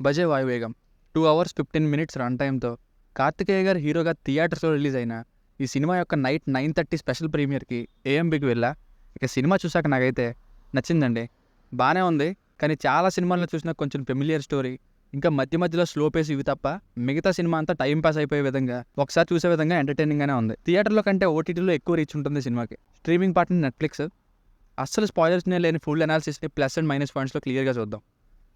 బజే వాయువేగం 2 hours 15 minutes run టైంతో Karthikeya గారు హీరోగా థియేటర్స్లో రిలీజ్ అయిన ఈ సినిమా యొక్క నైట్ 9:30 స్పెషల్ ప్రీమియర్కి ఏఎంబికి వెళ్ళా. ఇక సినిమా చూసాక నాకైతే నచ్చిందండి. బాగానే ఉంది, కానీ చాలా సినిమాల్లో చూసిన కొంచెం ఫెమిలియర్ స్టోరీ, ఇంకా మధ్య మధ్యలో స్లో పేస్ ఇవి తప్ప మిగతా సినిమా అంతా టైం పాస్ అయిపోయే విధంగా, ఒకసారి చూసే విధంగా ఎంటర్టైనింగ్గానే ఉంది. థియేటర్లో కంటే ఓటీటీలో ఎక్కువ రీచ్ ఉంటుంది సినిమాకి. Streaming partner Netflix. అస్సలు స్పాయిలర్స్నే లేని ఫుల్ అనాలిసిస్ని ప్లస్ అండ్ మైనస్ పాయింట్స్లో క్లియర్గా చూద్దాం.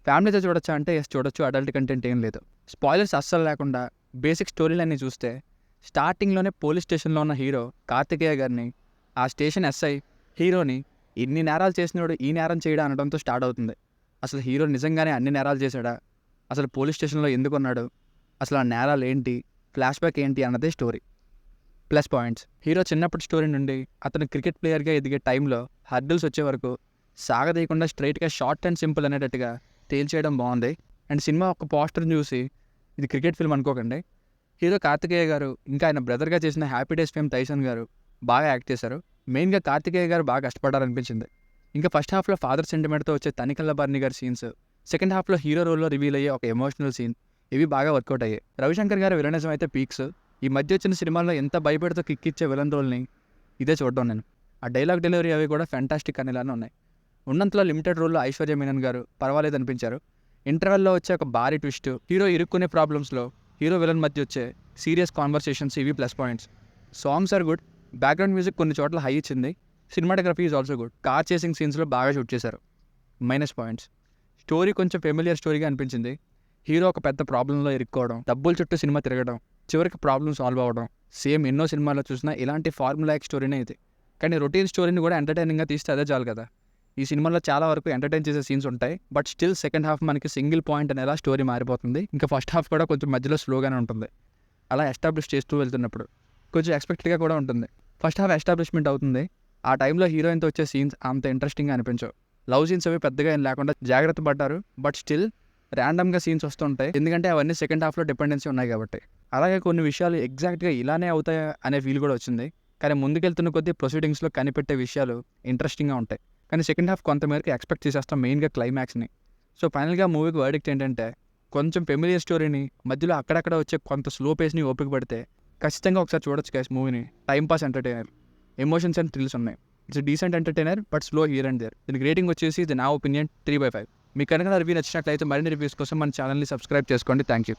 ఫ్యామిలీతో చూడొచ్చా అంటే ఎస్ చూడొచ్చు, అడల్ట్ కంటెంట్ ఏం లేదు. స్పాయిలర్స్ అస్సలు లేకుండా బేసిక్ స్టోరీలన్నీ చూస్తే స్టార్టింగ్లోనే పోలీస్ స్టేషన్లో ఉన్న హీరో కార్తికేయ గారిని ఆ స్టేషన్ ఎస్ఐ హీరోని ఇన్ని నేరాలు చేసినోడు ఈ నేరం చేయడా అనడంతో స్టార్ట్ అవుతుంది. అసలు హీరో నిజంగానే అన్ని నేరాలు చేశాడా, అసలు పోలీస్ స్టేషన్లో ఎందుకు ఉన్నాడు, అసలు ఆ నేరాలు ఏంటి, ఫ్లాష్ బ్యాక్ ఏంటి అన్నదే స్టోరీ. ప్లస్ పాయింట్స్: హీరో చిన్నప్పటి స్టోరీ నుండి అతను క్రికెట్ ప్లేయర్గా ఎదిగే టైంలో హర్డిల్స్ వచ్చే వరకు సాగదీయకుండా స్ట్రైట్గా షార్ట్ అండ్ సింపుల్ అనేటట్టుగా తేల్చేయడం బాగుంది. అండ్ సినిమా ఒక పోస్టర్ని చూసి ఇది క్రికెట్ ఫిల్మ్ అనుకోకండి. హీరో కార్తికేయ గారు ఇంకా ఆయన బ్రదర్గా చేసిన హ్యాపీ డేస్ ఫేమ్ టైసన్ గారు బాగా యాక్ట్ చేశారు. మెయిన్గా కార్తికేయ గారు బాగా కష్టపడారనిపించింది. ఇంకా ఫస్ట్ హాఫ్లో ఫాదర్ సెంటిమెంట్తో వచ్చే తనికల్ల బర్ని గారి సీన్స్, సెకండ్ హాఫ్లో హీరో రోల్లో రివీల్ అయ్యే ఒక ఎమోషనల్ సీన్, ఇవి బాగా వర్కౌట్ అయ్యాయి. రవిశంకర్ గారి విలనిజం అయితే పీక్స్. ఈ మధ్య వచ్చిన సినిమాల్లో ఎంత భయపెడుతూ కిక్ ఇచ్చే విలన్ రోల్ని ఇదే చూడడం నేను. ఆ డైలాగ్ డెలివరీ అవి కూడా ఫ్యాంటాస్టిక్ అనేలానే ఉన్నాయి. ఉన్నంతలో లిమిటెడ్ రోల్లో ఐశ్వర్య మీనన్ గారు పర్వాలేదు అనిపించారు. ఇంటర్వెల్లో వచ్చే ఒక భారీ ట్విస్ట్, హీరో ఇరుక్కునే ప్రాబ్లమ్స్లో హీరో విలన్ మధ్య వచ్చే సీరియస్ కాన్వర్సేషన్స్, ఇవి plus points. Songs are good, background music కొన్ని చోట్ల హై ఇచ్చింది. Cinematography is also good, car chasing సీన్స్లో బాగా షూట్ చేశారు. మైనస్ పాయింట్స్: స్టోరీ కొంచెం ఫెమిలియర్ స్టోరీగా అనిపించింది. హీరో ఒక పెద్ద ప్రాబ్లంలో ఇరుక్కోవడం, డబ్బుల చుట్టూ సినిమా తిరగడం, చివరికి ప్రాబ్లం సాల్వ్ అవ్వడం, సేమ్ ఎన్నో సినిమాల్లో చూసినా ఇలాంటి ఫార్ములాయిక్ స్టోరీనే ఇది. కానీ రొటీన్ స్టోరీని కూడా ఎంటర్టైనింగ్గా తీస్తే అదే చాలు కదా. ఈ సినిమాలో చాలా వరకు ఎంటర్టైన్ చేసే సీన్స్ ఉంటాయి, బట్ స్టిల్ సెకండ్ హాఫ్ మనకి సింగిల్ పాయింట్ అనేలా స్టోరీ మారిపోతుంది. ఇంకా ఫస్ట్ హాఫ్ కూడా కొంచెం మధ్యలో స్లోగానే ఉంటుంది. అలా ఎస్టాబ్లిష్ చేస్తూ వెళ్తున్నప్పుడు కొంచెం ఎక్స్పెక్టెడ్గా కూడా ఉంటుంది. ఫస్ట్ హాఫ్ ఎస్టాబ్లిష్మెంట్ అవుతుంది. ఆ టైంలో హీరోయిన్తో వచ్చే సీన్స్ అంత ఇంట్రెస్టింగ్గా అనిపించవు. లవ్ సీన్స్ అవి పెద్దగా ఏం లేకుండా జాగ్రత్త పడ్డారు, బట్ స్టిల్ ర్యాండమ్గా సీన్స్ వస్తుంటాయి, ఎందుకంటే అవన్నీ సెకండ్ హాఫ్లో డిపెండెన్సీ ఉన్నాయి కాబట్టి. అలాగే కొన్ని విషయాలు ఎగ్జాక్ట్గా ఇలానే అవుతాయా అనే ఫీల్ కూడా వచ్చింది. కానీ ముందుకెళ్తున్న కొద్దీ ప్రొసీడింగ్స్లో కనిపెట్టే విషయాలు ఇంట్రెస్టింగ్గా ఉంటాయి. కానీ సెకండ్ హాఫ్ కొంతమేరకు ఎక్స్పెక్ట్ చేసేస్తాం, మెయిన్గా క్లైమాక్స్ని. సో ఫైనల్గా మూవీకి వర్డిక్ట్ ఏంటంటే, కొంచెం ఫెమిలియర్ స్టోరీని మధ్యలో అక్కడక్కడ వచ్చే కొంత స్లో పేస్ని ఓపిక పడితే ఖచ్చితంగా ఒకసారి చూడొచ్చు గైస్ మూవీని. Timepass entertainer, emotions and thrills ఉన్నాయి. It's decent entertainer but slow here and there. దీనికి రేటింగ్ వచ్చేసి ఇది నా ఒపీనియన్ 3/5. మీకు కనుక రివ్యూ నచ్చినట్లయితే మరిన్ని రివ్యూస్ కోసం మన ఛానల్ని సబ్స్క్రైబ్ చేసుకోండి. Thank you.